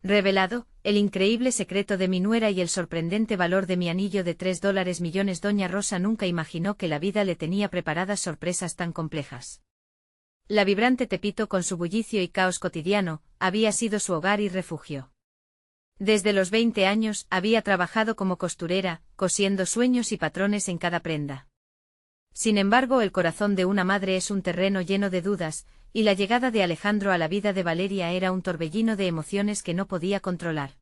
Revelado, el increíble secreto de mi nuera y el sorprendente valor de mi anillo de $3 millones. Doña Rosa nunca imaginó que la vida le tenía preparadas sorpresas tan complejas. La vibrante Tepito con su bullicio y caos cotidiano, había sido su hogar y refugio. Desde los 20 años, había trabajado como costurera, cosiendo sueños y patrones en cada prenda. Sin embargo, el corazón de una madre es un terreno lleno de dudas, y la llegada de Alejandro a la vida de Valeria era un torbellino de emociones que no podía controlar.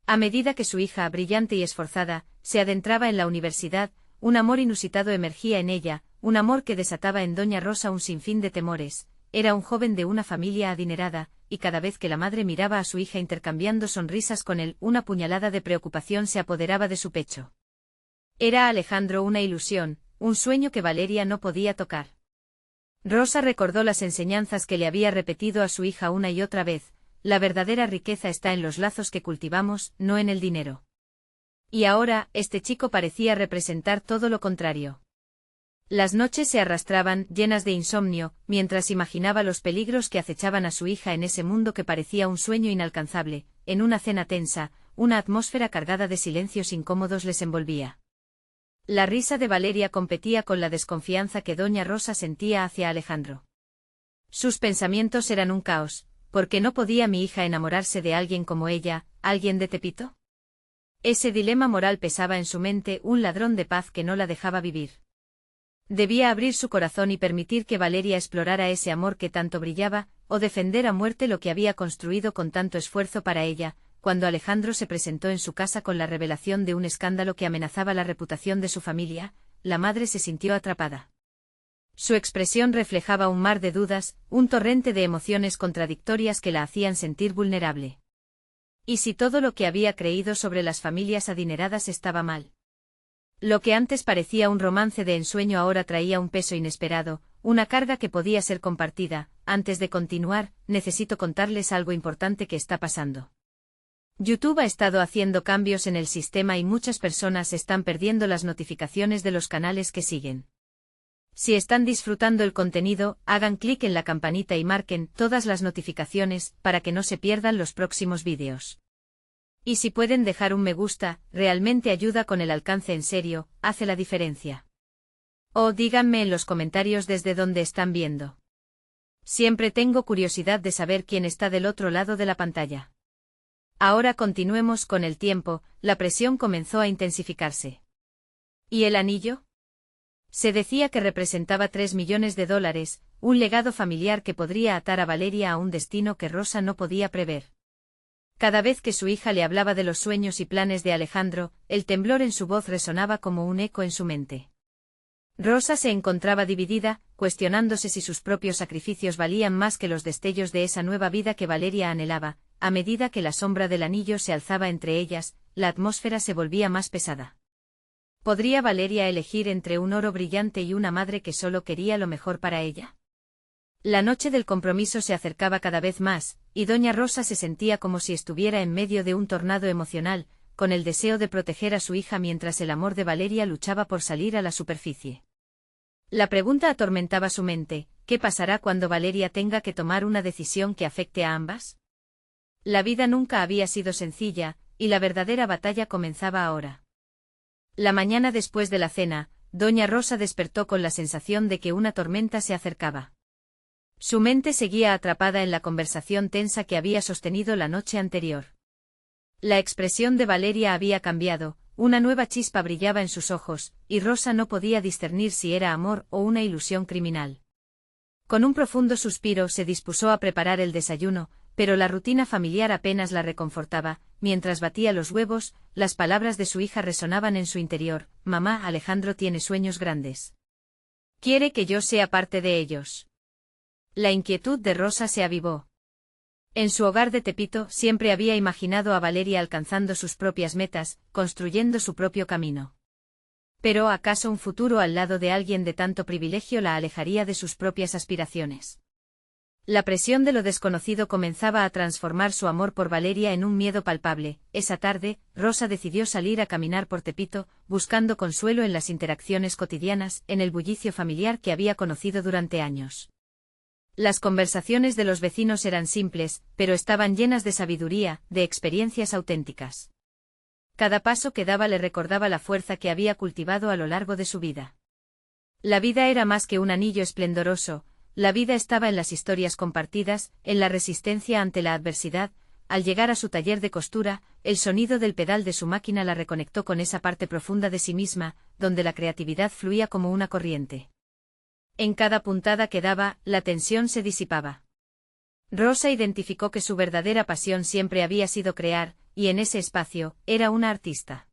A medida que su hija, brillante y esforzada, se adentraba en la universidad, un amor inusitado emergía en ella, un amor que desataba en Doña Rosa un sinfín de temores. Era un joven de una familia adinerada, y cada vez que la madre miraba a su hija intercambiando sonrisas con él, una puñalada de preocupación se apoderaba de su pecho. Era Alejandro una ilusión, un sueño que Valeria no podía tocar. Rosa recordó las enseñanzas que le había repetido a su hija una y otra vez: la verdadera riqueza está en los lazos que cultivamos, no en el dinero. Y ahora, este chico parecía representar todo lo contrario. Las noches se arrastraban, llenas de insomnio, mientras imaginaba los peligros que acechaban a su hija en ese mundo que parecía un sueño inalcanzable. En una cena tensa, una atmósfera cargada de silencios incómodos les envolvía. La risa de Valeria competía con la desconfianza que Doña Rosa sentía hacia Alejandro. Sus pensamientos eran un caos. ¿Por qué no podía mi hija enamorarse de alguien como ella, alguien de Tepito? Ese dilema moral pesaba en su mente, un ladrón de paz que no la dejaba vivir. Debía abrir su corazón y permitir que Valeria explorara ese amor que tanto brillaba, o defender a muerte lo que había construido con tanto esfuerzo para ella. Cuando Alejandro se presentó en su casa con la revelación de un escándalo que amenazaba la reputación de su familia, la madre se sintió atrapada. Su expresión reflejaba un mar de dudas, un torrente de emociones contradictorias que la hacían sentir vulnerable. ¿Y si todo lo que había creído sobre las familias adineradas estaba mal? Lo que antes parecía un romance de ensueño ahora traía un peso inesperado, una carga que podía ser compartida. Antes de continuar, necesito contarles algo importante que está pasando. YouTube ha estado haciendo cambios en el sistema y muchas personas están perdiendo las notificaciones de los canales que siguen. Si están disfrutando el contenido, hagan clic en la campanita y marquen todas las notificaciones para que no se pierdan los próximos vídeos. Y si pueden dejar un me gusta, realmente ayuda con el alcance, en serio, hace la diferencia. O díganme en los comentarios desde dónde están viendo. Siempre tengo curiosidad de saber quién está del otro lado de la pantalla. Ahora continuemos con el tiempo. La presión comenzó a intensificarse. ¿Y el anillo? Se decía que representaba $3 millones, un legado familiar que podría atar a Valeria a un destino que Rosa no podía prever. Cada vez que su hija le hablaba de los sueños y planes de Alejandro, el temblor en su voz resonaba como un eco en su mente. Rosa se encontraba dividida, cuestionándose si sus propios sacrificios valían más que los destellos de esa nueva vida que Valeria anhelaba. A medida que la sombra del anillo se alzaba entre ellas, la atmósfera se volvía más pesada. ¿Podría Valeria elegir entre un oro brillante y una madre que solo quería lo mejor para ella? La noche del compromiso se acercaba cada vez más, y Doña Rosa se sentía como si estuviera en medio de un tornado emocional, con el deseo de proteger a su hija mientras el amor de Valeria luchaba por salir a la superficie. La pregunta atormentaba su mente: ¿qué pasará cuando Valeria tenga que tomar una decisión que afecte a ambas? La vida nunca había sido sencilla, y la verdadera batalla comenzaba ahora. La mañana después de la cena, Doña Rosa despertó con la sensación de que una tormenta se acercaba. Su mente seguía atrapada en la conversación tensa que había sostenido la noche anterior. La expresión de Valeria había cambiado, una nueva chispa brillaba en sus ojos, y Rosa no podía discernir si era amor o una ilusión criminal. Con un profundo suspiro se dispuso a preparar el desayuno, pero la rutina familiar apenas la reconfortaba. Mientras batía los huevos, las palabras de su hija resonaban en su interior: «Mamá, Alejandro tiene sueños grandes. ¿Quiere que yo sea parte de ellos?». La inquietud de Rosa se avivó. En su hogar de Tepito siempre había imaginado a Valeria alcanzando sus propias metas, construyendo su propio camino. Pero ¿acaso un futuro al lado de alguien de tanto privilegio la alejaría de sus propias aspiraciones? La presión de lo desconocido comenzaba a transformar su amor por Valeria en un miedo palpable. Esa tarde, Rosa decidió salir a caminar por Tepito, buscando consuelo en las interacciones cotidianas, en el bullicio familiar que había conocido durante años. Las conversaciones de los vecinos eran simples, pero estaban llenas de sabiduría, de experiencias auténticas. Cada paso que daba le recordaba la fuerza que había cultivado a lo largo de su vida. La vida era más que un anillo esplendoroso, la vida estaba en las historias compartidas, en la resistencia ante la adversidad. Al llegar a su taller de costura, el sonido del pedal de su máquina la reconectó con esa parte profunda de sí misma, donde la creatividad fluía como una corriente. En cada puntada que daba, la tensión se disipaba. Rosa identificó que su verdadera pasión siempre había sido crear, y en ese espacio, era una artista.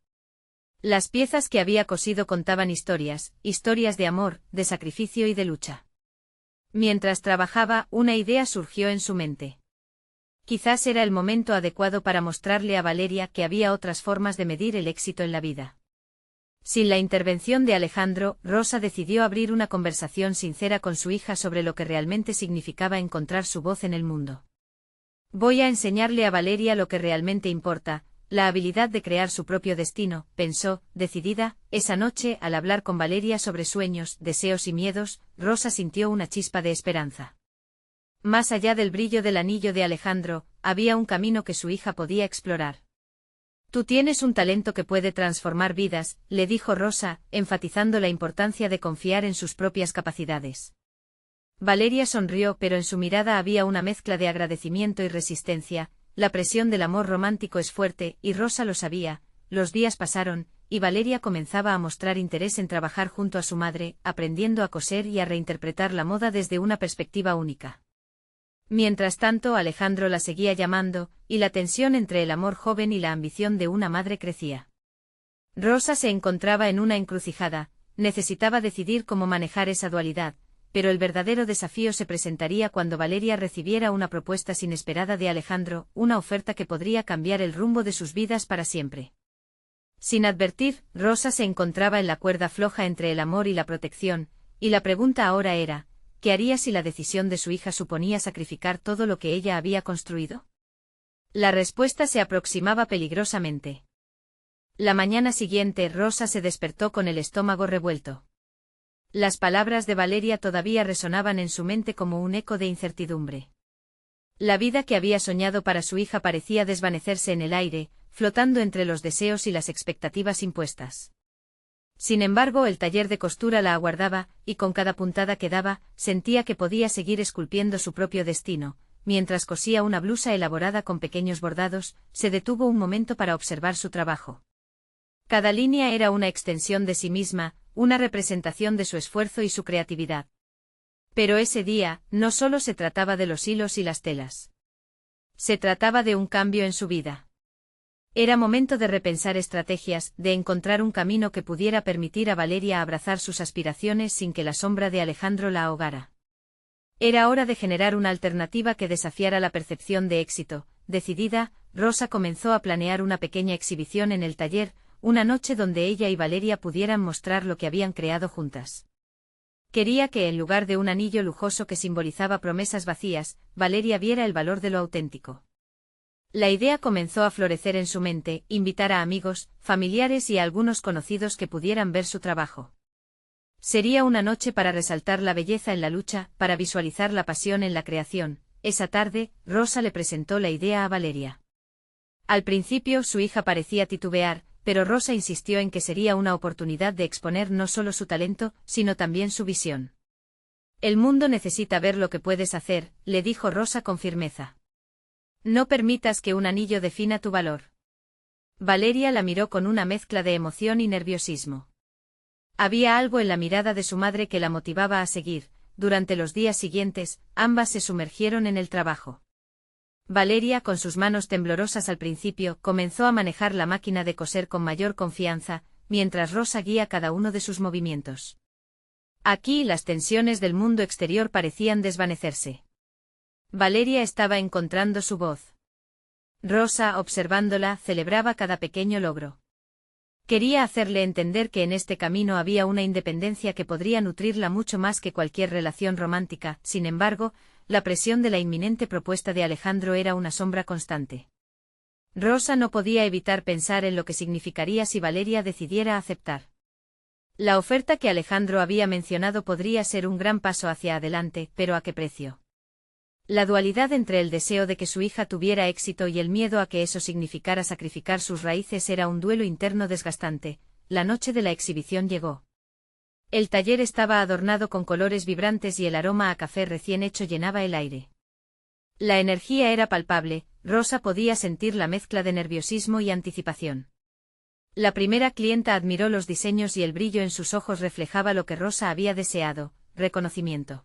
Las piezas que había cosido contaban historias, historias de amor, de sacrificio y de lucha. Mientras trabajaba, una idea surgió en su mente. Quizás era el momento adecuado para mostrarle a Valeria que había otras formas de medir el éxito en la vida. Sin la intervención de Alejandro, Rosa decidió abrir una conversación sincera con su hija sobre lo que realmente significaba encontrar su voz en el mundo. Voy a enseñarle a Valeria lo que realmente importa, la habilidad de crear su propio destino, pensó, decidida. Esa noche, al hablar con Valeria sobre sueños, deseos y miedos, Rosa sintió una chispa de esperanza. Más allá del brillo del anillo de Alejandro, había un camino que su hija podía explorar. Tú tienes un talento que puede transformar vidas, le dijo Rosa, enfatizando la importancia de confiar en sus propias capacidades. Valeria sonrió, pero en su mirada había una mezcla de agradecimiento y resistencia. La presión del amor romántico es fuerte, y Rosa lo sabía. Los días pasaron, y Valeria comenzaba a mostrar interés en trabajar junto a su madre, aprendiendo a coser y a reinterpretar la moda desde una perspectiva única. Mientras tanto, Alejandro la seguía llamando, y la tensión entre el amor joven y la ambición de una madre crecía. Rosa se encontraba en una encrucijada, necesitaba decidir cómo manejar esa dualidad, pero el verdadero desafío se presentaría cuando Valeria recibiera una propuesta inesperada de Alejandro, una oferta que podría cambiar el rumbo de sus vidas para siempre. Sin advertir, Rosa se encontraba en la cuerda floja entre el amor y la protección, y la pregunta ahora era, ¿qué haría si la decisión de su hija suponía sacrificar todo lo que ella había construido? La respuesta se aproximaba peligrosamente. La mañana siguiente, Rosa se despertó con el estómago revuelto. Las palabras de Valeria todavía resonaban en su mente como un eco de incertidumbre. La vida que había soñado para su hija parecía desvanecerse en el aire, flotando entre los deseos y las expectativas impuestas. Sin embargo, el taller de costura la aguardaba, y con cada puntada que daba, sentía que podía seguir esculpiendo su propio destino. Mientras cosía una blusa elaborada con pequeños bordados, se detuvo un momento para observar su trabajo. Cada línea era una extensión de sí misma, una representación de su esfuerzo y su creatividad. Pero ese día, no solo se trataba de los hilos y las telas. Se trataba de un cambio en su vida. Era momento de repensar estrategias, de encontrar un camino que pudiera permitir a Valeria abrazar sus aspiraciones sin que la sombra de Alejandro la ahogara. Era hora de generar una alternativa que desafiara la percepción de éxito. Decidida, Rosa comenzó a planear una pequeña exhibición en el taller, una noche donde ella y Valeria pudieran mostrar lo que habían creado juntas. Quería que en lugar de un anillo lujoso que simbolizaba promesas vacías, Valeria viera el valor de lo auténtico. La idea comenzó a florecer en su mente, invitar a amigos, familiares y a algunos conocidos que pudieran ver su trabajo. Sería una noche para resaltar la belleza en la lucha, para visualizar la pasión en la creación. Esa tarde, Rosa le presentó la idea a Valeria. Al principio su hija parecía titubear, pero Rosa insistió en que sería una oportunidad de exponer no solo su talento, sino también su visión. El mundo necesita ver lo que puedes hacer, le dijo Rosa con firmeza. No permitas que un anillo defina tu valor. Valeria la miró con una mezcla de emoción y nerviosismo. Había algo en la mirada de su madre que la motivaba a seguir. Durante los días siguientes, ambas se sumergieron en el trabajo. Valeria, con sus manos temblorosas al principio, comenzó a manejar la máquina de coser con mayor confianza, mientras Rosa guía cada uno de sus movimientos. Aquí las tensiones del mundo exterior parecían desvanecerse. Valeria estaba encontrando su voz. Rosa, observándola, celebraba cada pequeño logro. Quería hacerle entender que en este camino había una independencia que podría nutrirla mucho más que cualquier relación romántica. Sin embargo, la presión de la inminente propuesta de Alejandro era una sombra constante. Rosa no podía evitar pensar en lo que significaría si Valeria decidiera aceptar. La oferta que Alejandro había mencionado podría ser un gran paso hacia adelante, pero ¿a qué precio? La dualidad entre el deseo de que su hija tuviera éxito y el miedo a que eso significara sacrificar sus raíces era un duelo interno desgastante. La noche de la exhibición llegó. El taller estaba adornado con colores vibrantes y el aroma a café recién hecho llenaba el aire. La energía era palpable, Rosa podía sentir la mezcla de nerviosismo y anticipación. La primera clienta admiró los diseños y el brillo en sus ojos reflejaba lo que Rosa había deseado, reconocimiento.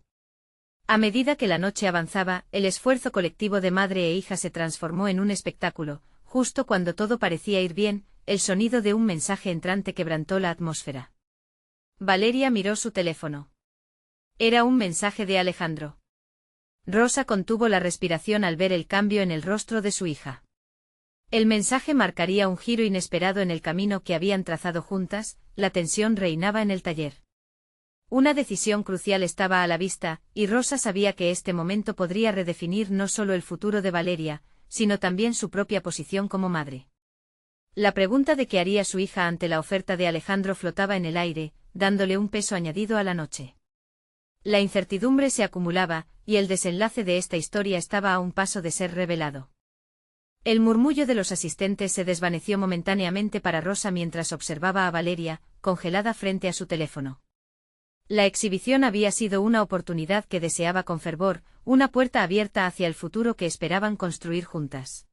A medida que la noche avanzaba, el esfuerzo colectivo de madre e hija se transformó en un espectáculo. Justo cuando todo parecía ir bien, el sonido de un mensaje entrante quebrantó la atmósfera. Valeria miró su teléfono. Era un mensaje de Alejandro. Rosa contuvo la respiración al ver el cambio en el rostro de su hija. El mensaje marcaría un giro inesperado en el camino que habían trazado juntas, la tensión reinaba en el taller. Una decisión crucial estaba a la vista, y Rosa sabía que este momento podría redefinir no solo el futuro de Valeria, sino también su propia posición como madre. La pregunta de qué haría su hija ante la oferta de Alejandro flotaba en el aire, dándole un peso añadido a la noche. La incertidumbre se acumulaba, y el desenlace de esta historia estaba a un paso de ser revelado. El murmullo de los asistentes se desvaneció momentáneamente para Rosa mientras observaba a Valeria, congelada frente a su teléfono. La exhibición había sido una oportunidad que deseaba con fervor, una puerta abierta hacia el futuro que esperaban construir juntas.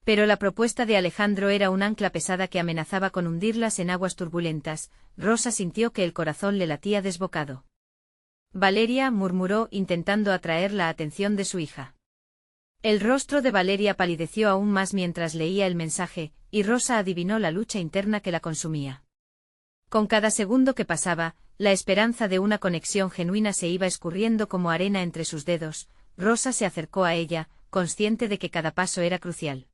Pero la propuesta de Alejandro era un ancla pesada que amenazaba con hundirlas en aguas turbulentas. Rosa sintió que el corazón le latía desbocado. Valeria, murmuró, intentando atraer la atención de su hija. El rostro de Valeria palideció aún más mientras leía el mensaje, y Rosa adivinó la lucha interna que la consumía. Con cada segundo que pasaba, la esperanza de una conexión genuina se iba escurriendo como arena entre sus dedos. Rosa se acercó a ella, consciente de que cada paso era crucial.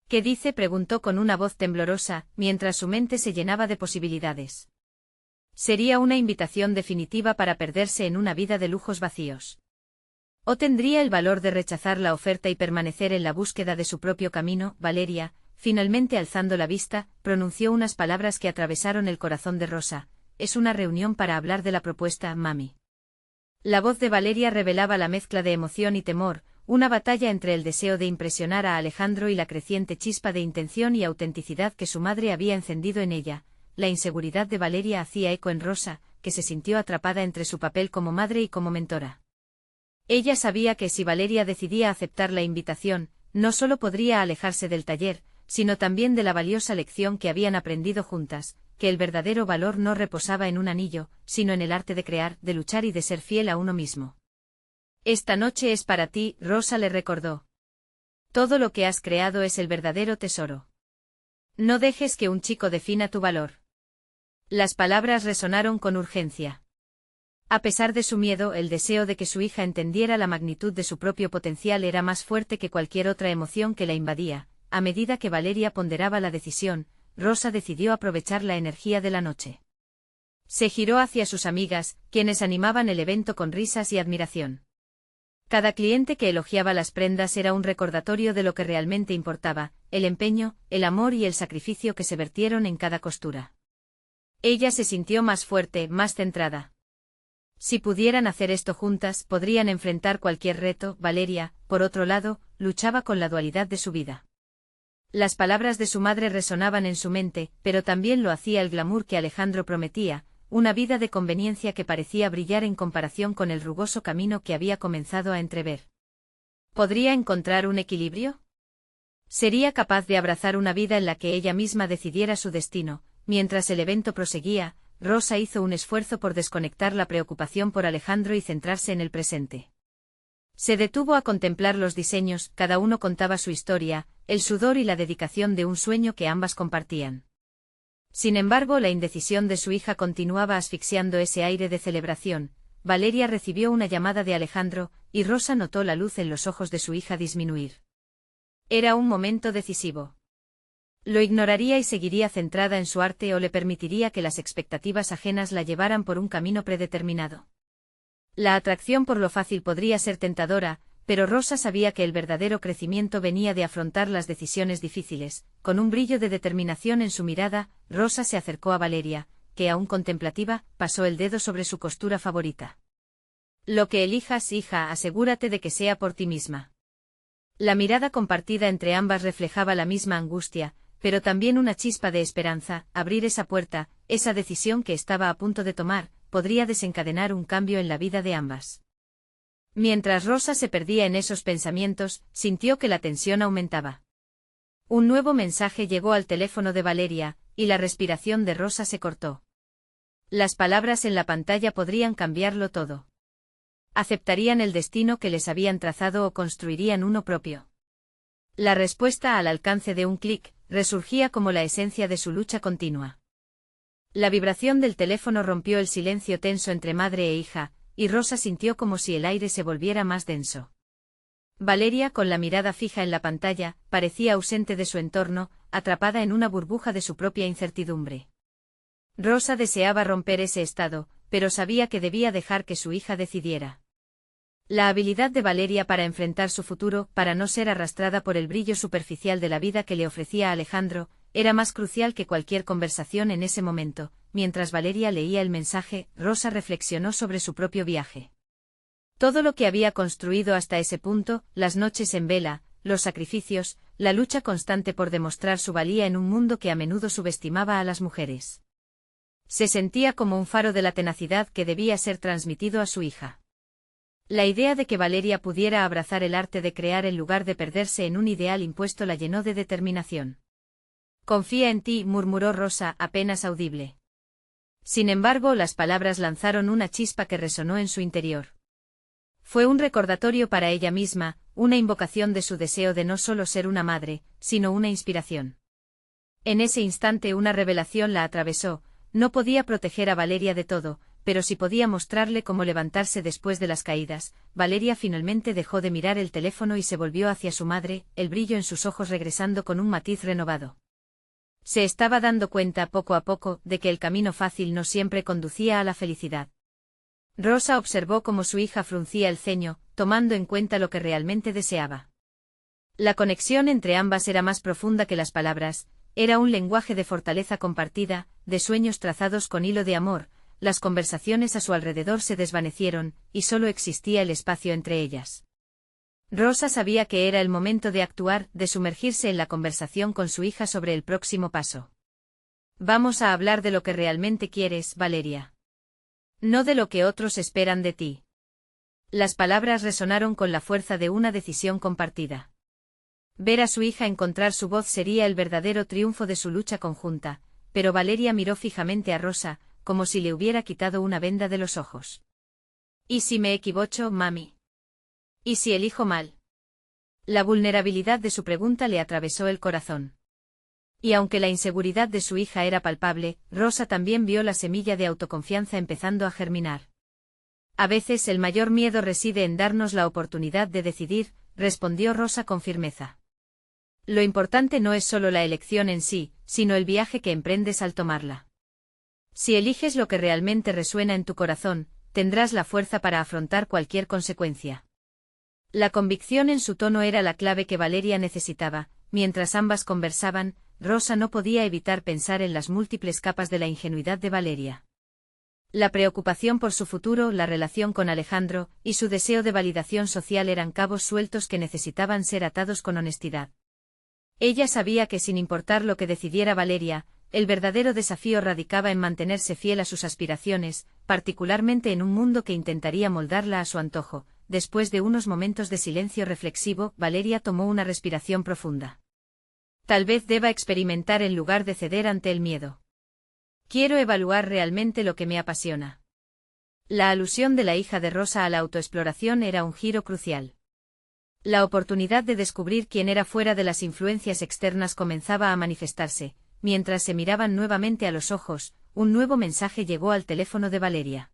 ¿Qué dice?, preguntó con una voz temblorosa, mientras su mente se llenaba de posibilidades. Sería una invitación definitiva para perderse en una vida de lujos vacíos. ¿O tendría el valor de rechazar la oferta y permanecer en la búsqueda de su propio camino? Valeria, finalmente alzando la vista, pronunció unas palabras que atravesaron el corazón de Rosa. Es una reunión para hablar de la propuesta, mami. La voz de Valeria revelaba la mezcla de emoción y temor, una batalla entre el deseo de impresionar a Alejandro y la creciente chispa de intención y autenticidad que su madre había encendido en ella. La inseguridad de Valeria hacía eco en Rosa, que se sintió atrapada entre su papel como madre y como mentora. Ella sabía que si Valeria decidía aceptar la invitación, no solo podría alejarse del taller, sino también de la valiosa lección que habían aprendido juntas, que el verdadero valor no reposaba en un anillo, sino en el arte de crear, de luchar y de ser fiel a uno mismo. Esta noche es para ti, Rosa le recordó. Todo lo que has creado es el verdadero tesoro. No dejes que un chico defina tu valor. Las palabras resonaron con urgencia. A pesar de su miedo, el deseo de que su hija entendiera la magnitud de su propio potencial era más fuerte que cualquier otra emoción que la invadía. A medida que Valeria ponderaba la decisión, Rosa decidió aprovechar la energía de la noche. Se giró hacia sus amigas, quienes animaban el evento con risas y admiración. Cada cliente que elogiaba las prendas era un recordatorio de lo que realmente importaba, el empeño, el amor y el sacrificio que se vertieron en cada costura. Ella se sintió más fuerte, más centrada. Si pudieran hacer esto juntas, podrían enfrentar cualquier reto. Valeria, por otro lado, luchaba con la dualidad de su vida. Las palabras de su madre resonaban en su mente, pero también lo hacía el glamour que Alejandro prometía, una vida de conveniencia que parecía brillar en comparación con el rugoso camino que había comenzado a entrever. ¿Podría encontrar un equilibrio? ¿Sería capaz de abrazar una vida en la que ella misma decidiera su destino? Mientras el evento proseguía, Rosa hizo un esfuerzo por desconectar la preocupación por Alejandro y centrarse en el presente. Se detuvo a contemplar los diseños, cada uno contaba su historia, el sudor y la dedicación de un sueño que ambas compartían. Sin embargo, la indecisión de su hija continuaba asfixiando ese aire de celebración. Valeria recibió una llamada de Alejandro, y Rosa notó la luz en los ojos de su hija disminuir. Era un momento decisivo. Lo ignoraría y seguiría centrada en su arte o le permitiría que las expectativas ajenas la llevaran por un camino predeterminado. La atracción por lo fácil podría ser tentadora, pero Rosa sabía que el verdadero crecimiento venía de afrontar las decisiones difíciles. Con un brillo de determinación en su mirada, Rosa se acercó a Valeria, que aún contemplativa, pasó el dedo sobre su costura favorita. Lo que elijas, hija, asegúrate de que sea por ti misma. La mirada compartida entre ambas reflejaba la misma angustia, pero también una chispa de esperanza. Abrir esa puerta, esa decisión que estaba a punto de tomar, podría desencadenar un cambio en la vida de ambas. Mientras Rosa se perdía en esos pensamientos, sintió que la tensión aumentaba. Un nuevo mensaje llegó al teléfono de Valeria, y la respiración de Rosa se cortó. Las palabras en la pantalla podrían cambiarlo todo. ¿Aceptarían el destino que les habían trazado o construirían uno propio? La respuesta al alcance de un clic, resurgía como la esencia de su lucha continua. La vibración del teléfono rompió el silencio tenso entre madre e hija, y Rosa sintió como si el aire se volviera más denso. Valeria, con la mirada fija en la pantalla, parecía ausente de su entorno, atrapada en una burbuja de su propia incertidumbre. Rosa deseaba romper ese estado, pero sabía que debía dejar que su hija decidiera. La habilidad de Valeria para enfrentar su futuro, para no ser arrastrada por el brillo superficial de la vida que le ofrecía Alejandro, era más crucial que cualquier conversación en ese momento. Mientras Valeria leía el mensaje, Rosa reflexionó sobre su propio viaje. Todo lo que había construido hasta ese punto, las noches en vela, los sacrificios, la lucha constante por demostrar su valía en un mundo que a menudo subestimaba a las mujeres. Se sentía como un faro de la tenacidad que debía ser transmitido a su hija. La idea de que Valeria pudiera abrazar el arte de crear en lugar de perderse en un ideal impuesto la llenó de determinación. «Confía en ti», murmuró Rosa, apenas audible. Sin embargo, las palabras lanzaron una chispa que resonó en su interior. Fue un recordatorio para ella misma, una invocación de su deseo de no solo ser una madre, sino una inspiración. En ese instante una revelación la atravesó. No podía proteger a Valeria de todo, pero sí podía mostrarle cómo levantarse después de las caídas. Valeria finalmente dejó de mirar el teléfono y se volvió hacia su madre, el brillo en sus ojos regresando con un matiz renovado. Se estaba dando cuenta poco a poco de que el camino fácil no siempre conducía a la felicidad. Rosa observó cómo su hija fruncía el ceño, tomando en cuenta lo que realmente deseaba. La conexión entre ambas era más profunda que las palabras. Era un lenguaje de fortaleza compartida, de sueños trazados con hilo de amor. Las conversaciones a su alrededor se desvanecieron, y solo existía el espacio entre ellas. Rosa sabía que era el momento de actuar, de sumergirse en la conversación con su hija sobre el próximo paso. «Vamos a hablar de lo que realmente quieres, Valeria. No de lo que otros esperan de ti». Las palabras resonaron con la fuerza de una decisión compartida. Ver a su hija encontrar su voz sería el verdadero triunfo de su lucha conjunta, pero Valeria miró fijamente a Rosa, como si le hubiera quitado una venda de los ojos. «¿Y si me equivoco, mami? ¿Y si elijo mal?». La vulnerabilidad de su pregunta le atravesó el corazón. Y aunque la inseguridad de su hija era palpable, Rosa también vio la semilla de autoconfianza empezando a germinar. «A veces el mayor miedo reside en darnos la oportunidad de decidir», respondió Rosa con firmeza. «Lo importante no es solo la elección en sí, sino el viaje que emprendes al tomarla. Si eliges lo que realmente resuena en tu corazón, tendrás la fuerza para afrontar cualquier consecuencia». La convicción en su tono era la clave que Valeria necesitaba. Mientras ambas conversaban, Rosa no podía evitar pensar en las múltiples capas de la ingenuidad de Valeria. La preocupación por su futuro, la relación con Alejandro, y su deseo de validación social eran cabos sueltos que necesitaban ser atados con honestidad. Ella sabía que sin importar lo que decidiera Valeria, el verdadero desafío radicaba en mantenerse fiel a sus aspiraciones, particularmente en un mundo que intentaría moldarla a su antojo. Después de unos momentos de silencio reflexivo, Valeria tomó una respiración profunda. «Tal vez deba experimentar en lugar de ceder ante el miedo. Quiero evaluar realmente lo que me apasiona». La alusión de la hija de Rosa a la autoexploración era un giro crucial. La oportunidad de descubrir quién era fuera de las influencias externas comenzaba a manifestarse. Mientras se miraban nuevamente a los ojos, un nuevo mensaje llegó al teléfono de Valeria.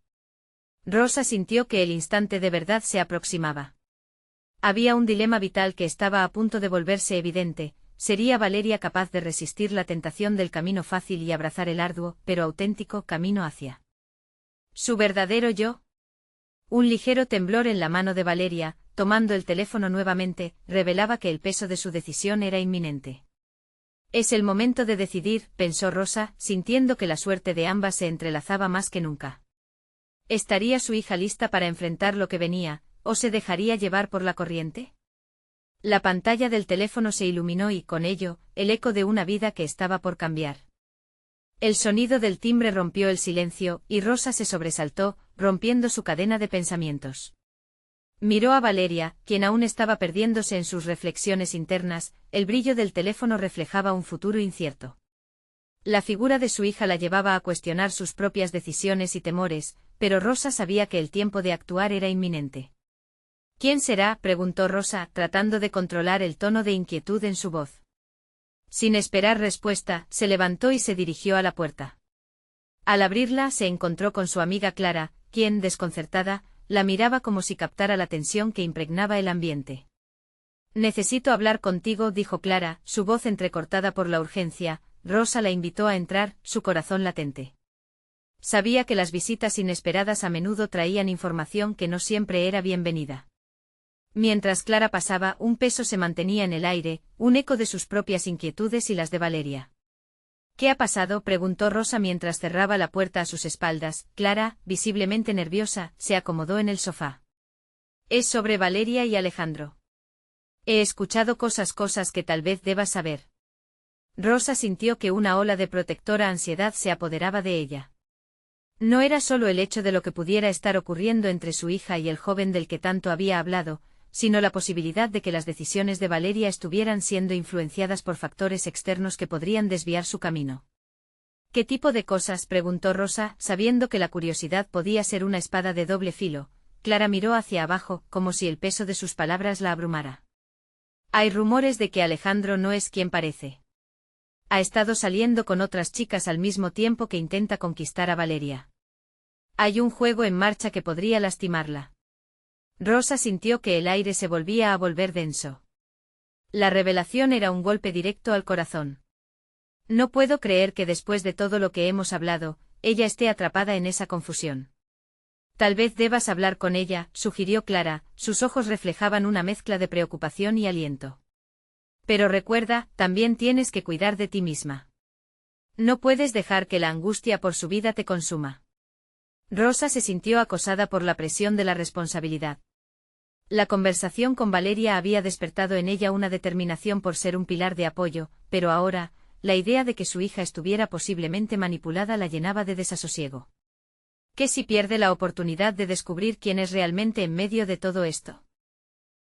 Rosa sintió que el instante de verdad se aproximaba. Había un dilema vital que estaba a punto de volverse evidente. ¿Sería Valeria capaz de resistir la tentación del camino fácil y abrazar el arduo, pero auténtico, camino hacia su verdadero yo? Un ligero temblor en la mano de Valeria, tomando el teléfono nuevamente, revelaba que el peso de su decisión era inminente. «Es el momento de decidir», pensó Rosa, sintiendo que la suerte de ambas se entrelazaba más que nunca. ¿Estaría su hija lista para enfrentar lo que venía, o se dejaría llevar por la corriente? La pantalla del teléfono se iluminó y, con ello, el eco de una vida que estaba por cambiar. El sonido del timbre rompió el silencio, y Rosa se sobresaltó, rompiendo su cadena de pensamientos. Miró a Valeria, quien aún estaba perdiéndose en sus reflexiones internas. El brillo del teléfono reflejaba un futuro incierto. La figura de su hija la llevaba a cuestionar sus propias decisiones y temores, pero Rosa sabía que el tiempo de actuar era inminente. ¿Quién será?, preguntó Rosa, tratando de controlar el tono de inquietud en su voz. Sin esperar respuesta, se levantó y se dirigió a la puerta. Al abrirla se encontró con su amiga Clara, quien, desconcertada, la miraba como si captara la tensión que impregnaba el ambiente. «Necesito hablar contigo», dijo Clara, su voz entrecortada por la urgencia. Rosa la invitó a entrar, su corazón latente. Sabía que las visitas inesperadas a menudo traían información que no siempre era bienvenida. Mientras Clara pasaba, un peso se mantenía en el aire, un eco de sus propias inquietudes y las de Valeria. «¿Qué ha pasado?», preguntó Rosa mientras cerraba la puerta a sus espaldas. Clara, visiblemente nerviosa, se acomodó en el sofá. «Es sobre Valeria y Alejandro. He escuchado cosas que tal vez debas saber». Rosa sintió que una ola de protectora ansiedad se apoderaba de ella. No era solo el hecho de lo que pudiera estar ocurriendo entre su hija y el joven del que tanto había hablado, sino la posibilidad de que las decisiones de Valeria estuvieran siendo influenciadas por factores externos que podrían desviar su camino. «¿Qué tipo de cosas?», preguntó Rosa, sabiendo que la curiosidad podía ser una espada de doble filo. Clara miró hacia abajo, como si el peso de sus palabras la abrumara. «Hay rumores de que Alejandro no es quien parece. Ha estado saliendo con otras chicas al mismo tiempo que intenta conquistar a Valeria. Hay un juego en marcha que podría lastimarla». Rosa sintió que el aire se volvía a volver denso. La revelación era un golpe directo al corazón. «No puedo creer que después de todo lo que hemos hablado, ella esté atrapada en esa confusión». «Tal vez debas hablar con ella», sugirió Clara, sus ojos reflejaban una mezcla de preocupación y aliento. «Pero recuerda, también tienes que cuidar de ti misma. No puedes dejar que la angustia por su vida te consuma». Rosa se sintió acosada por la presión de la responsabilidad. La conversación con Valeria había despertado en ella una determinación por ser un pilar de apoyo, pero ahora, la idea de que su hija estuviera posiblemente manipulada la llenaba de desasosiego. ¿Qué si pierde la oportunidad de descubrir quién es realmente en medio de todo esto?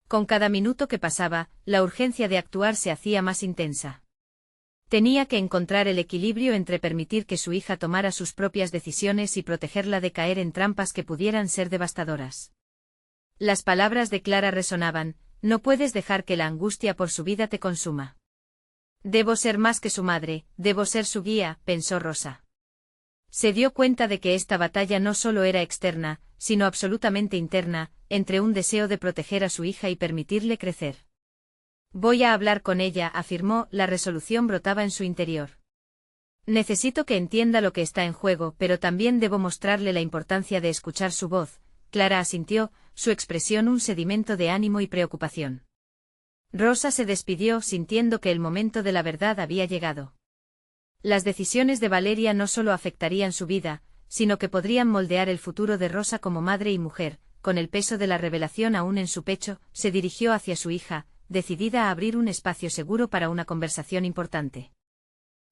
Con cada minuto que pasaba, la urgencia de actuar se hacía más intensa. Tenía que encontrar el equilibrio entre permitir que su hija tomara sus propias decisiones y protegerla de caer en trampas que pudieran ser devastadoras. Las palabras de Clara resonaban: «No puedes dejar que la angustia por su vida te consuma». «Debo ser más que su madre, debo ser su guía», pensó Rosa. Se dio cuenta de que esta batalla no solo era externa, sino absolutamente interna, entre un deseo de proteger a su hija y permitirle crecer. «Voy a hablar con ella», afirmó, la resolución brotaba en su interior. «Necesito que entienda lo que está en juego, pero también debo mostrarle la importancia de escuchar su voz». Clara asintió, su expresión un sedimento de ánimo y preocupación. Rosa se despidió sintiendo que el momento de la verdad había llegado. Las decisiones de Valeria no solo afectarían su vida, sino que podrían moldear el futuro de Rosa como madre y mujer. Con el peso de la revelación aún en su pecho, se dirigió hacia su hija, decidida a abrir un espacio seguro para una conversación importante.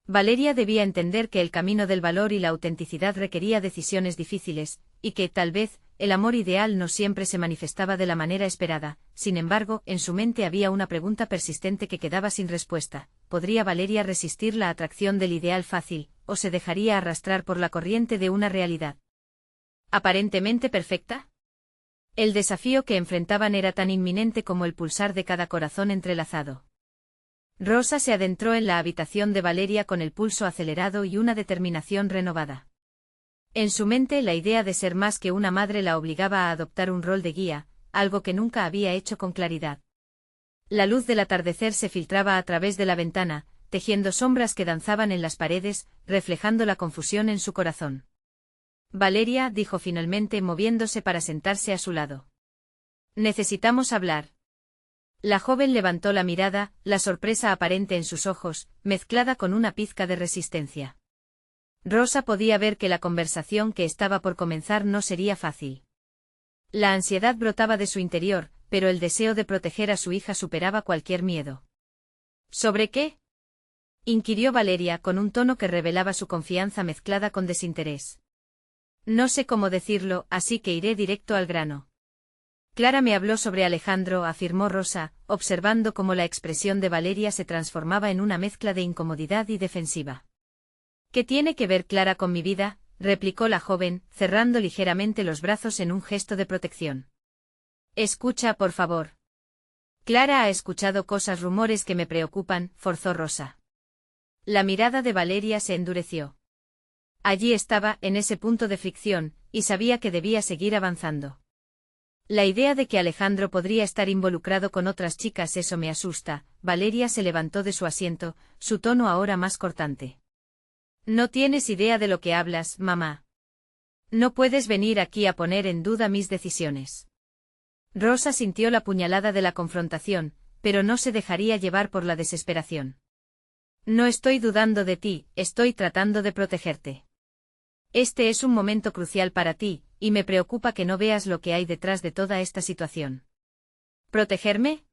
Valeria debía entender que el camino del valor y la autenticidad requería decisiones difíciles, y que, tal vez, el amor ideal no siempre se manifestaba de la manera esperada. Sin embargo, en su mente había una pregunta persistente que quedaba sin respuesta: ¿podría Valeria resistir la atracción del ideal fácil, o se dejaría arrastrar por la corriente de una realidad aparentemente perfecta? El desafío que enfrentaban era tan inminente como el pulsar de cada corazón entrelazado. Rosa se adentró en la habitación de Valeria con el pulso acelerado y una determinación renovada. En su mente la idea de ser más que una madre la obligaba a adoptar un rol de guía, algo que nunca había hecho con claridad. La luz del atardecer se filtraba a través de la ventana, tejiendo sombras que danzaban en las paredes, reflejando la confusión en su corazón. «Valeria», dijo finalmente moviéndose para sentarse a su lado. «Necesitamos hablar». La joven levantó la mirada, la sorpresa aparente en sus ojos, mezclada con una pizca de resistencia. Rosa podía ver que la conversación que estaba por comenzar no sería fácil. La ansiedad brotaba de su interior, pero el deseo de proteger a su hija superaba cualquier miedo. ¿Sobre qué?, inquirió Valeria con un tono que revelaba su confianza mezclada con desinterés. No sé cómo decirlo, así que iré directo al grano. Clara me habló sobre Alejandro, afirmó Rosa, observando cómo la expresión de Valeria se transformaba en una mezcla de incomodidad y defensiva. ¿Qué tiene que ver Clara con mi vida?, replicó la joven, cerrando ligeramente los brazos en un gesto de protección. Escucha, por favor. Clara ha escuchado rumores que me preocupan, forzó Rosa. La mirada de Valeria se endureció. Allí estaba, en ese punto de fricción, y sabía que debía seguir avanzando. La idea de que Alejandro podría estar involucrado con otras chicas, eso me asusta. Valeria se levantó de su asiento, su tono ahora más cortante. No tienes idea de lo que hablas, mamá. No puedes venir aquí a poner en duda mis decisiones. Rosa sintió la puñalada de la confrontación, pero no se dejaría llevar por la desesperación. No estoy dudando de ti, estoy tratando de protegerte. Este es un momento crucial para ti, y me preocupa que no veas lo que hay detrás de toda esta situación. ¿Protegerme?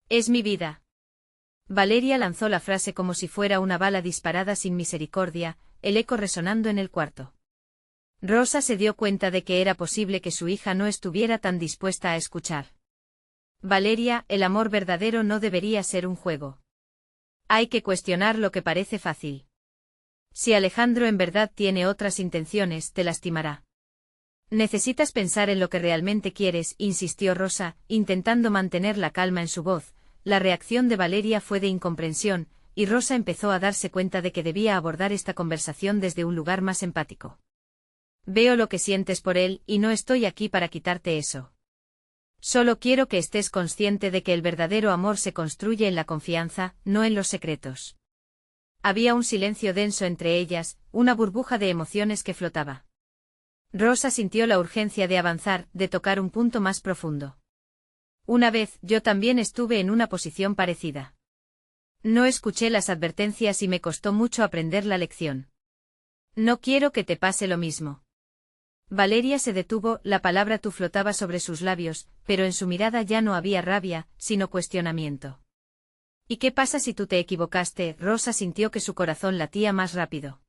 Es mi vida. Valeria lanzó la frase como si fuera una bala disparada sin misericordia, el eco resonando en el cuarto. Rosa se dio cuenta de que era posible que su hija no estuviera tan dispuesta a escuchar. Valeria, el amor verdadero no debería ser un juego. Hay que cuestionar lo que parece fácil. Si Alejandro en verdad tiene otras intenciones, te lastimará. Necesitas pensar en lo que realmente quieres, insistió Rosa, intentando mantener la calma en su voz. La reacción de Valeria fue de incomprensión, y Rosa empezó a darse cuenta de que debía abordar esta conversación desde un lugar más empático. Veo lo que sientes por él, y no estoy aquí para quitarte eso. Solo quiero que estés consciente de que el verdadero amor se construye en la confianza, no en los secretos. Había un silencio denso entre ellas, una burbuja de emociones que flotaba. Rosa sintió la urgencia de avanzar, de tocar un punto más profundo. Una vez, yo también estuve en una posición parecida. No escuché las advertencias y me costó mucho aprender la lección. No quiero que te pase lo mismo. Valeria se detuvo, la palabra tú flotaba sobre sus labios, pero en su mirada ya no había rabia, sino cuestionamiento. ¿Y qué pasa si tú te equivocaste? Rosa sintió que su corazón latía más rápido.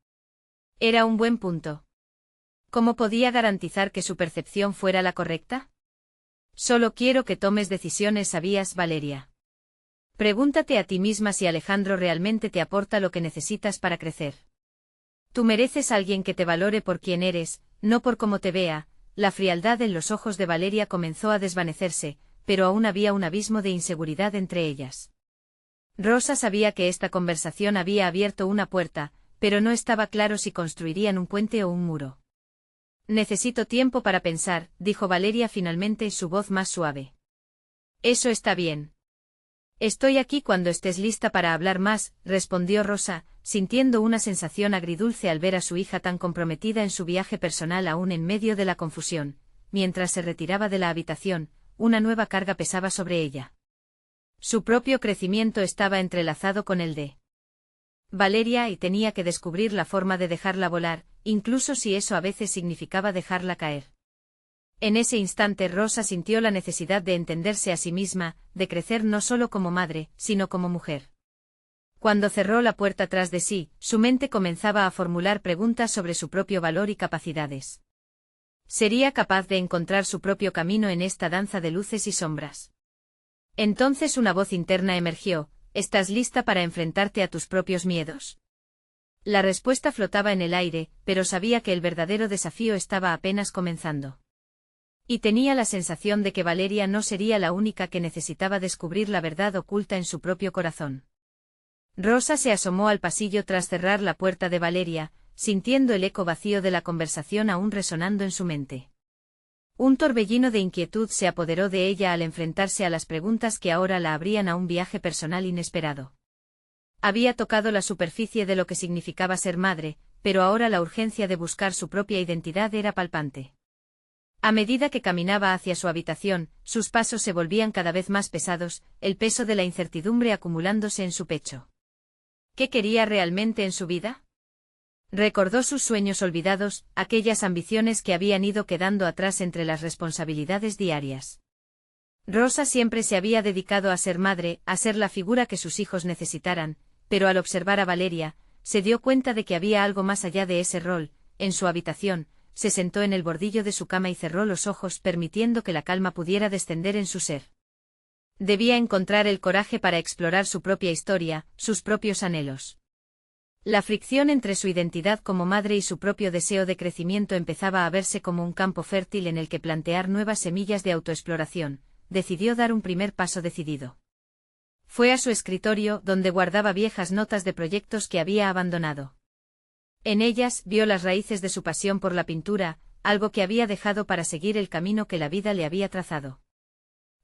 Era un buen punto. ¿Cómo podía garantizar que su percepción fuera la correcta? Solo quiero que tomes decisiones sabias, Valeria. Pregúntate a ti misma si Alejandro realmente te aporta lo que necesitas para crecer. Tú mereces a alguien que te valore por quien eres, no por cómo te vea. La frialdad en los ojos de Valeria comenzó a desvanecerse, pero aún había un abismo de inseguridad entre ellas. Rosa sabía que esta conversación había abierto una puerta, pero no estaba claro si construirían un puente o un muro. Necesito tiempo para pensar, dijo Valeria finalmente, su voz más suave. Eso está bien. Estoy aquí cuando estés lista para hablar más, respondió Rosa, sintiendo una sensación agridulce al ver a su hija tan comprometida en su viaje personal aún en medio de la confusión. Mientras se retiraba de la habitación, una nueva carga pesaba sobre ella. Su propio crecimiento estaba entrelazado con el de Valeria y tenía que descubrir la forma de dejarla volar, incluso si eso a veces significaba dejarla caer. En ese instante Rosa sintió la necesidad de entenderse a sí misma, de crecer no solo como madre, sino como mujer. Cuando cerró la puerta tras de sí, su mente comenzaba a formular preguntas sobre su propio valor y capacidades. ¿Sería capaz de encontrar su propio camino en esta danza de luces y sombras? Entonces una voz interna emergió: ¿estás lista para enfrentarte a tus propios miedos? La respuesta flotaba en el aire, pero sabía que el verdadero desafío estaba apenas comenzando. Y tenía la sensación de que Valeria no sería la única que necesitaba descubrir la verdad oculta en su propio corazón. Rosa se asomó al pasillo tras cerrar la puerta de Valeria, sintiendo el eco vacío de la conversación aún resonando en su mente. Un torbellino de inquietud se apoderó de ella al enfrentarse a las preguntas que ahora la abrían a un viaje personal inesperado. Había tocado la superficie de lo que significaba ser madre, pero ahora la urgencia de buscar su propia identidad era palpante. A medida que caminaba hacia su habitación, sus pasos se volvían cada vez más pesados, el peso de la incertidumbre acumulándose en su pecho. ¿Qué quería realmente en su vida? Recordó sus sueños olvidados, aquellas ambiciones que habían ido quedando atrás entre las responsabilidades diarias. Rosa siempre se había dedicado a ser madre, a ser la figura que sus hijos necesitaran, pero al observar a Valeria, se dio cuenta de que había algo más allá de ese rol. En su habitación, se sentó en el bordillo de su cama y cerró los ojos permitiendo que la calma pudiera descender en su ser. Debía encontrar el coraje para explorar su propia historia, sus propios anhelos. La fricción entre su identidad como madre y su propio deseo de crecimiento empezaba a verse como un campo fértil en el que plantear nuevas semillas de autoexploración. Decidió dar un primer paso decidido. Fue a su escritorio, donde guardaba viejas notas de proyectos que había abandonado. En ellas vio las raíces de su pasión por la pintura, algo que había dejado para seguir el camino que la vida le había trazado.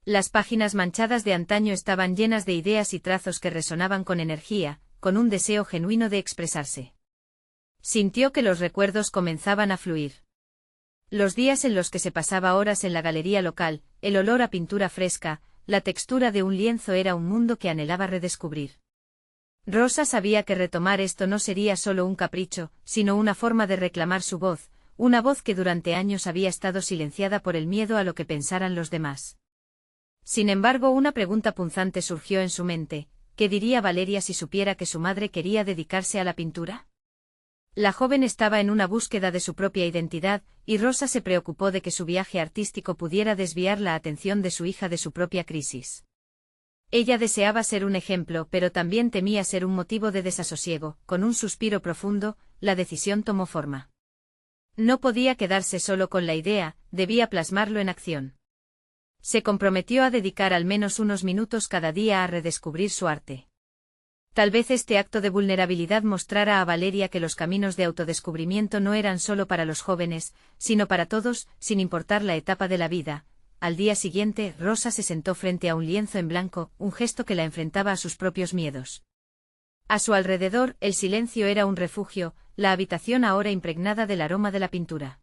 Las páginas manchadas de antaño estaban llenas de ideas y trazos que resonaban con energía, con un deseo genuino de expresarse. Sintió que los recuerdos comenzaban a fluir. Los días en los que se pasaba horas en la galería local, el olor a pintura fresca, la textura de un lienzo era un mundo que anhelaba redescubrir. Rosa sabía que retomar esto no sería solo un capricho, sino una forma de reclamar su voz, una voz que durante años había estado silenciada por el miedo a lo que pensaran los demás. Sin embargo, una pregunta punzante surgió en su mente: ¿qué diría Valeria si supiera que su madre quería dedicarse a la pintura? La joven estaba en una búsqueda de su propia identidad, y Rosa se preocupó de que su viaje artístico pudiera desviar la atención de su hija de su propia crisis. Ella deseaba ser un ejemplo, pero también temía ser un motivo de desasosiego. Con un suspiro profundo, la decisión tomó forma. No podía quedarse solo con la idea, debía plasmarlo en acción. Se comprometió a dedicar al menos unos minutos cada día a redescubrir su arte. Tal vez este acto de vulnerabilidad mostrara a Valeria que los caminos de autodescubrimiento no eran solo para los jóvenes, sino para todos, sin importar la etapa de la vida. Al día siguiente, Rosa se sentó frente a un lienzo en blanco, un gesto que la enfrentaba a sus propios miedos. A su alrededor, el silencio era un refugio, la habitación ahora impregnada del aroma de la pintura.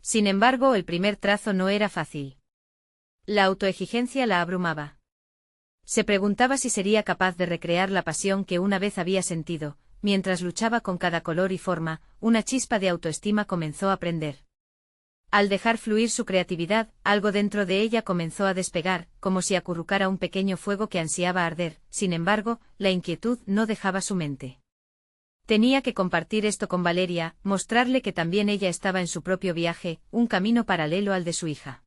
Sin embargo, el primer trazo no era fácil. La autoexigencia la abrumaba. Se preguntaba si sería capaz de recrear la pasión que una vez había sentido. Mientras luchaba con cada color y forma, una chispa de autoestima comenzó a prender. Al dejar fluir su creatividad, algo dentro de ella comenzó a despegar, como si acurrucara un pequeño fuego que ansiaba arder. Sin embargo, la inquietud no dejaba su mente. Tenía que compartir esto con Valeria, mostrarle que también ella estaba en su propio viaje, un camino paralelo al de su hija.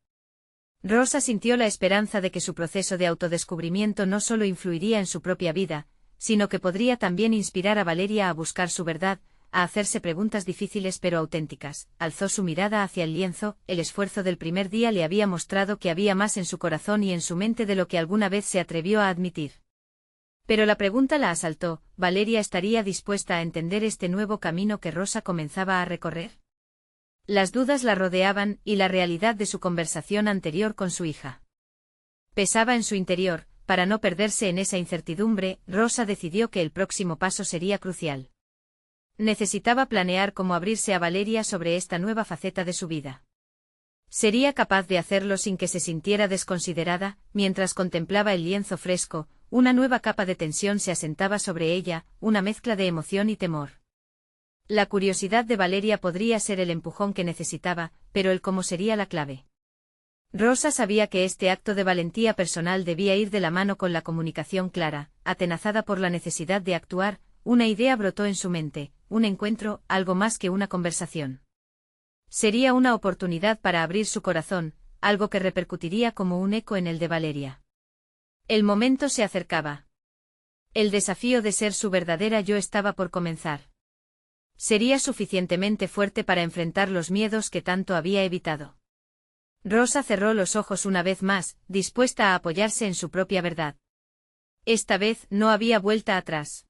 Rosa sintió la esperanza de que su proceso de autodescubrimiento no solo influiría en su propia vida, sino que podría también inspirar a Valeria a buscar su verdad, a hacerse preguntas difíciles pero auténticas. Alzó su mirada hacia el lienzo. El esfuerzo del primer día le había mostrado que había más en su corazón y en su mente de lo que alguna vez se atrevió a admitir. Pero la pregunta la asaltó: ¿Valeria estaría dispuesta a entender este nuevo camino que Rosa comenzaba a recorrer? Las dudas la rodeaban, y la realidad de su conversación anterior con su hija pesaba en su interior. Para no perderse en esa incertidumbre, Rosa decidió que el próximo paso sería crucial. Necesitaba planear cómo abrirse a Valeria sobre esta nueva faceta de su vida. ¿Sería capaz de hacerlo sin que se sintiera desconsiderada? Mientras contemplaba el lienzo fresco, una nueva capa de tensión se asentaba sobre ella, una mezcla de emoción y temor. La curiosidad de Valeria podría ser el empujón que necesitaba, pero el cómo sería la clave. Rosa sabía que este acto de valentía personal debía ir de la mano con la comunicación clara. Atenazada por la necesidad de actuar, una idea brotó en su mente: un encuentro, algo más que una conversación. Sería una oportunidad para abrir su corazón, algo que repercutiría como un eco en el de Valeria. El momento se acercaba. El desafío de ser su verdadera yo estaba por comenzar. Sería suficientemente fuerte para enfrentar los miedos que tanto había evitado. Rosa cerró los ojos una vez más, dispuesta a apoyarse en su propia verdad. Esta vez no había vuelta atrás.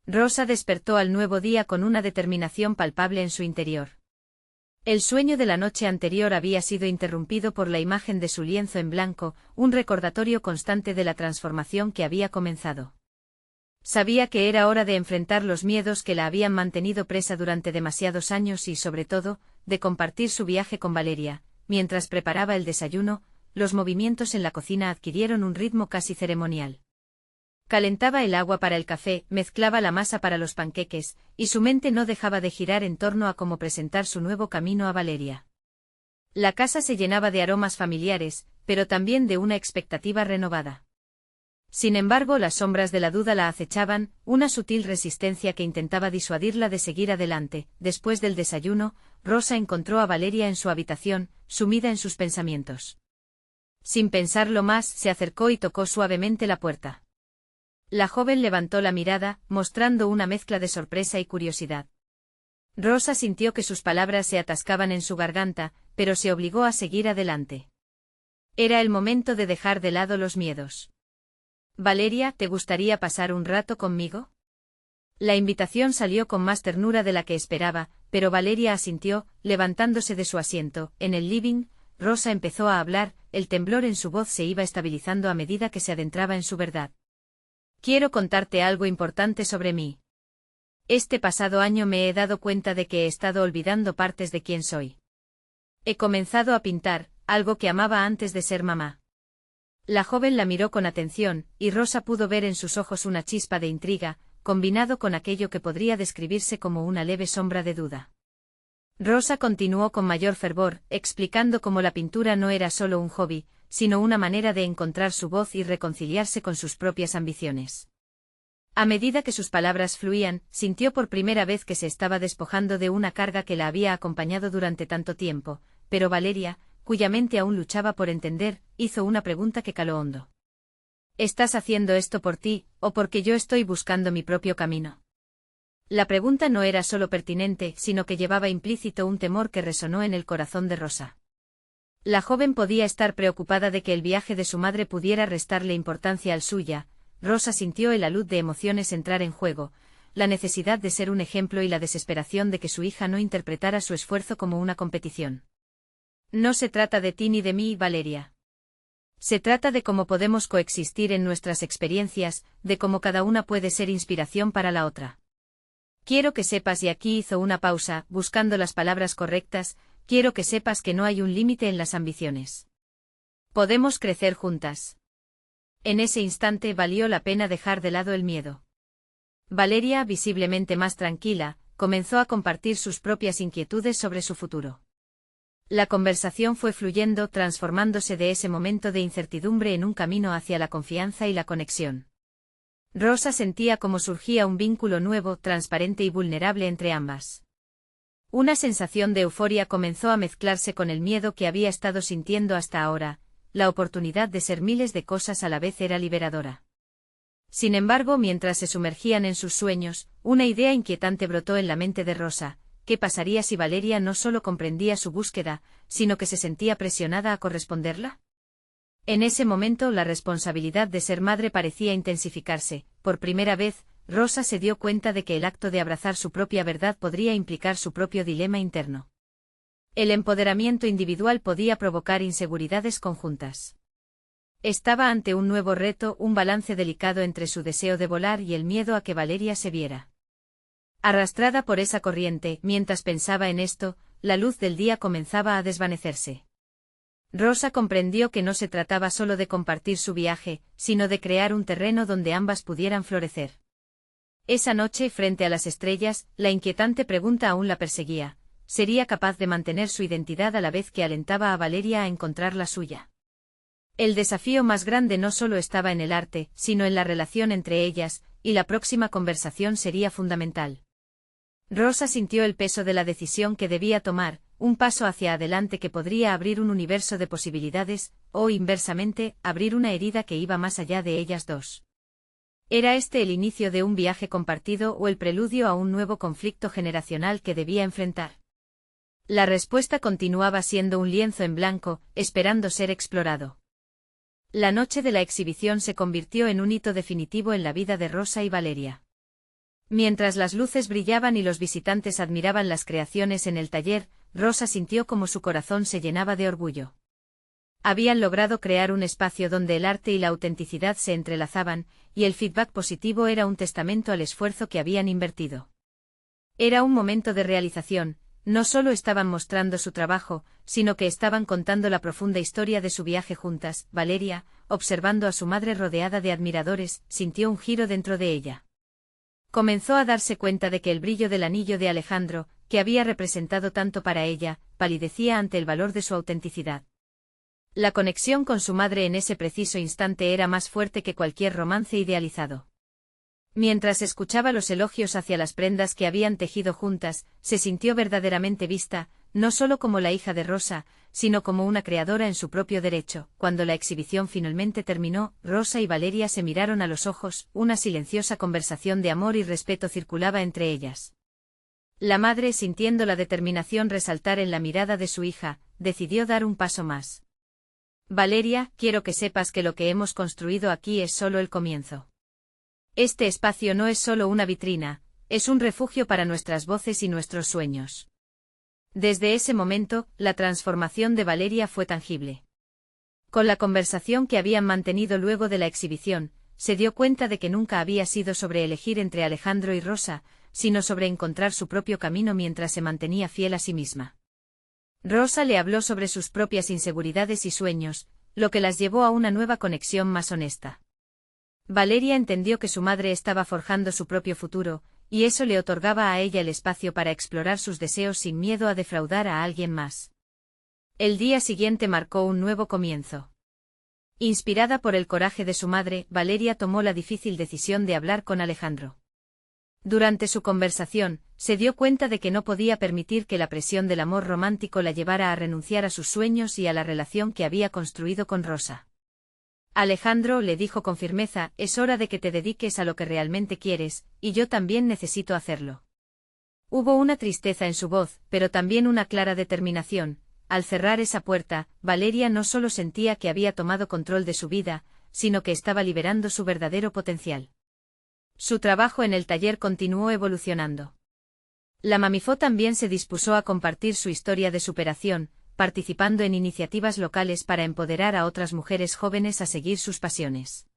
Rosa despertó al nuevo día con una determinación palpable en su interior. El sueño de la noche anterior había sido interrumpido por la imagen de su lienzo en blanco, un recordatorio constante de la transformación que había comenzado. Sabía que era hora de enfrentar los miedos que la habían mantenido presa durante demasiados años y, sobre todo, de compartir su viaje con Valeria. Mientras preparaba el desayuno, los movimientos en la cocina adquirieron un ritmo casi ceremonial. Calentaba el agua para el café, mezclaba la masa para los panqueques, y su mente no dejaba de girar en torno a cómo presentar su nuevo camino a Valeria. La casa se llenaba de aromas familiares, pero también de una expectativa renovada. Sin embargo, las sombras de la duda la acechaban, una sutil resistencia que intentaba disuadirla de seguir adelante. Después del desayuno, Rosa encontró a Valeria en su habitación, sumida en sus pensamientos. Sin pensarlo más, se acercó y tocó suavemente la puerta. La joven levantó la mirada, mostrando una mezcla de sorpresa y curiosidad. Rosa sintió que sus palabras se atascaban en su garganta, pero se obligó a seguir adelante. Era el momento de dejar de lado los miedos. «Valeria, ¿te gustaría pasar un rato conmigo?» La invitación salió con más ternura de la que esperaba, pero Valeria asintió, levantándose de su asiento. En el living, Rosa empezó a hablar, el temblor en su voz se iba estabilizando a medida que se adentraba en su verdad. «Quiero contarte algo importante sobre mí. Este pasado año me he dado cuenta de que he estado olvidando partes de quién soy. He comenzado a pintar, algo que amaba antes de ser mamá». La joven la miró con atención, y Rosa pudo ver en sus ojos una chispa de intriga, combinado con aquello que podría describirse como una leve sombra de duda. Rosa continuó con mayor fervor, explicando cómo la pintura no era solo un hobby, sino una manera de encontrar su voz y reconciliarse con sus propias ambiciones. A medida que sus palabras fluían, sintió por primera vez que se estaba despojando de una carga que la había acompañado durante tanto tiempo, pero Valeria, cuya mente aún luchaba por entender, hizo una pregunta que caló hondo. ¿Estás haciendo esto por ti, o porque yo estoy buscando mi propio camino? La pregunta no era solo pertinente, sino que llevaba implícito un temor que resonó en el corazón de Rosa. La joven podía estar preocupada de que el viaje de su madre pudiera restarle importancia al suya. Rosa sintió el alud de emociones entrar en juego, la necesidad de ser un ejemplo y la desesperación de que su hija no interpretara su esfuerzo como una competición. «No se trata de ti ni de mí, Valeria. Se trata de cómo podemos coexistir en nuestras experiencias, de cómo cada una puede ser inspiración para la otra. Quiero que sepas», y aquí hizo una pausa, buscando las palabras correctas, «quiero que sepas que no hay un límite en las ambiciones. Podemos crecer juntas». En ese instante valió la pena dejar de lado el miedo. Valeria, visiblemente más tranquila, comenzó a compartir sus propias inquietudes sobre su futuro. La conversación fue fluyendo, transformándose de ese momento de incertidumbre en un camino hacia la confianza y la conexión. Rosa sentía como surgía un vínculo nuevo, transparente y vulnerable entre ambas. Una sensación de euforia comenzó a mezclarse con el miedo que había estado sintiendo hasta ahora. La oportunidad de ser miles de cosas a la vez era liberadora. Sin embargo, mientras se sumergían en sus sueños, una idea inquietante brotó en la mente de Rosa. ¿Qué pasaría si Valeria no solo comprendía su búsqueda, sino que se sentía presionada a corresponderla? En ese momento la responsabilidad de ser madre parecía intensificarse. Por primera vez, Rosa se dio cuenta de que el acto de abrazar su propia verdad podría implicar su propio dilema interno. El empoderamiento individual podía provocar inseguridades conjuntas. Estaba ante un nuevo reto, un balance delicado entre su deseo de volar y el miedo a que Valeria se viera arrastrada por esa corriente. Mientras pensaba en esto, la luz del día comenzaba a desvanecerse. Rosa comprendió que no se trataba solo de compartir su viaje, sino de crear un terreno donde ambas pudieran florecer. Esa noche, frente a las estrellas, la inquietante pregunta aún la perseguía. ¿Sería capaz de mantener su identidad a la vez que alentaba a Valeria a encontrar la suya? El desafío más grande no solo estaba en el arte, sino en la relación entre ellas, y la próxima conversación sería fundamental. Rosa sintió el peso de la decisión que debía tomar, un paso hacia adelante que podría abrir un universo de posibilidades, o inversamente, abrir una herida que iba más allá de ellas dos. ¿Era este el inicio de un viaje compartido o el preludio a un nuevo conflicto generacional que debía enfrentar? La respuesta continuaba siendo un lienzo en blanco, esperando ser explorado. La noche de la exhibición se convirtió en un hito definitivo en la vida de Rosa y Valeria. Mientras las luces brillaban y los visitantes admiraban las creaciones en el taller, Rosa sintió como su corazón se llenaba de orgullo. Habían logrado crear un espacio donde el arte y la autenticidad se entrelazaban, y el feedback positivo era un testamento al esfuerzo que habían invertido. Era un momento de realización, no solo estaban mostrando su trabajo, sino que estaban contando la profunda historia de su viaje juntas. Valeria, observando a su madre rodeada de admiradores, sintió un giro dentro de ella. Comenzó a darse cuenta de que el brillo del anillo de Alejandro, que había representado tanto para ella, palidecía ante el valor de su autenticidad. La conexión con su madre en ese preciso instante era más fuerte que cualquier romance idealizado. Mientras escuchaba los elogios hacia las prendas que habían tejido juntas, se sintió verdaderamente vista, no solo como la hija de Rosa, sino como una creadora en su propio derecho. Cuando la exhibición finalmente terminó, Rosa y Valeria se miraron a los ojos, una silenciosa conversación de amor y respeto circulaba entre ellas. La madre, sintiendo la determinación resaltar en la mirada de su hija, decidió dar un paso más. Valeria, quiero que sepas que lo que hemos construido aquí es solo el comienzo. Este espacio no es solo una vitrina, es un refugio para nuestras voces y nuestros sueños. Desde ese momento, la transformación de Valeria fue tangible. Con la conversación que habían mantenido luego de la exhibición, se dio cuenta de que nunca había sido sobre elegir entre Alejandro y Rosa, sino sobre encontrar su propio camino mientras se mantenía fiel a sí misma. Rosa le habló sobre sus propias inseguridades y sueños, lo que las llevó a una nueva conexión más honesta. Valeria entendió que su madre estaba forjando su propio futuro, y eso le otorgaba a ella el espacio para explorar sus deseos sin miedo a defraudar a alguien más. El día siguiente marcó un nuevo comienzo. Inspirada por el coraje de su madre, Valeria tomó la difícil decisión de hablar con Alejandro. Durante su conversación, se dio cuenta de que no podía permitir que la presión del amor romántico la llevara a renunciar a sus sueños y a la relación que había construido con Rosa. Alejandro, le dijo con firmeza, es hora de que te dediques a lo que realmente quieres, y yo también necesito hacerlo. Hubo una tristeza en su voz, pero también una clara determinación. Al cerrar esa puerta, Valeria no solo sentía que había tomado control de su vida, sino que estaba liberando su verdadero potencial. Su trabajo en el taller continuó evolucionando. La Mamifó también se dispuso a compartir su historia de superación, participando en iniciativas locales para empoderar a otras mujeres jóvenes a seguir sus pasiones.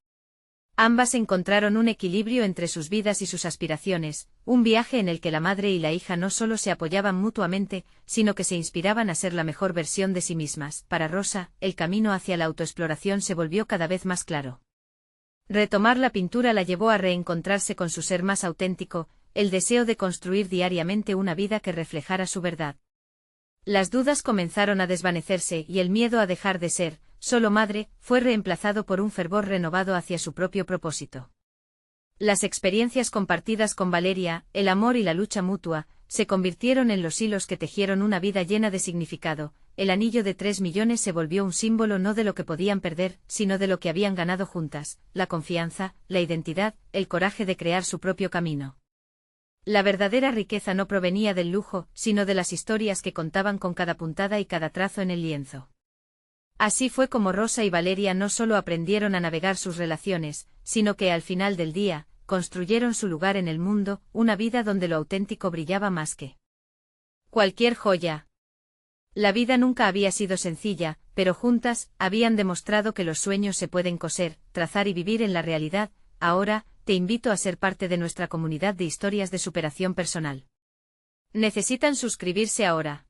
Ambas encontraron un equilibrio entre sus vidas y sus aspiraciones, un viaje en el que la madre y la hija no solo se apoyaban mutuamente, sino que se inspiraban a ser la mejor versión de sí mismas. Para Rosa, el camino hacia la autoexploración se volvió cada vez más claro. Retomar la pintura la llevó a reencontrarse con su ser más auténtico, el deseo de construir diariamente una vida que reflejara su verdad. Las dudas comenzaron a desvanecerse y el miedo a dejar de ser, solo madre, fue reemplazado por un fervor renovado hacia su propio propósito. Las experiencias compartidas con Valeria, el amor y la lucha mutua, se convirtieron en los hilos que tejieron una vida llena de significado. El anillo de 3 millones se volvió un símbolo no de lo que podían perder, sino de lo que habían ganado juntas, la confianza, la identidad, el coraje de crear su propio camino. La verdadera riqueza no provenía del lujo, sino de las historias que contaban con cada puntada y cada trazo en el lienzo. Así fue como Rosa y Valeria no solo aprendieron a navegar sus relaciones, sino que al final del día, construyeron su lugar en el mundo, una vida donde lo auténtico brillaba más que cualquier joya. La vida nunca había sido sencilla, pero juntas, habían demostrado que los sueños se pueden coser, trazar y vivir en la realidad. Ahora, te invito a ser parte de nuestra comunidad de historias de superación personal. Necesitan suscribirse ahora.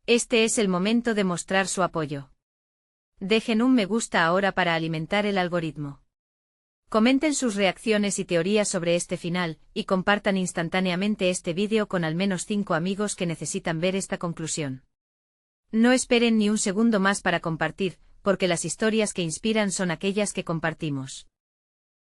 Este es el momento de mostrar su apoyo. Dejen un me gusta ahora para alimentar el algoritmo. Comenten sus reacciones y teorías sobre este final, y compartan instantáneamente este vídeo con al menos 5 amigos que necesitan ver esta conclusión. No esperen ni un segundo más para compartir, porque las historias que inspiran son aquellas que compartimos.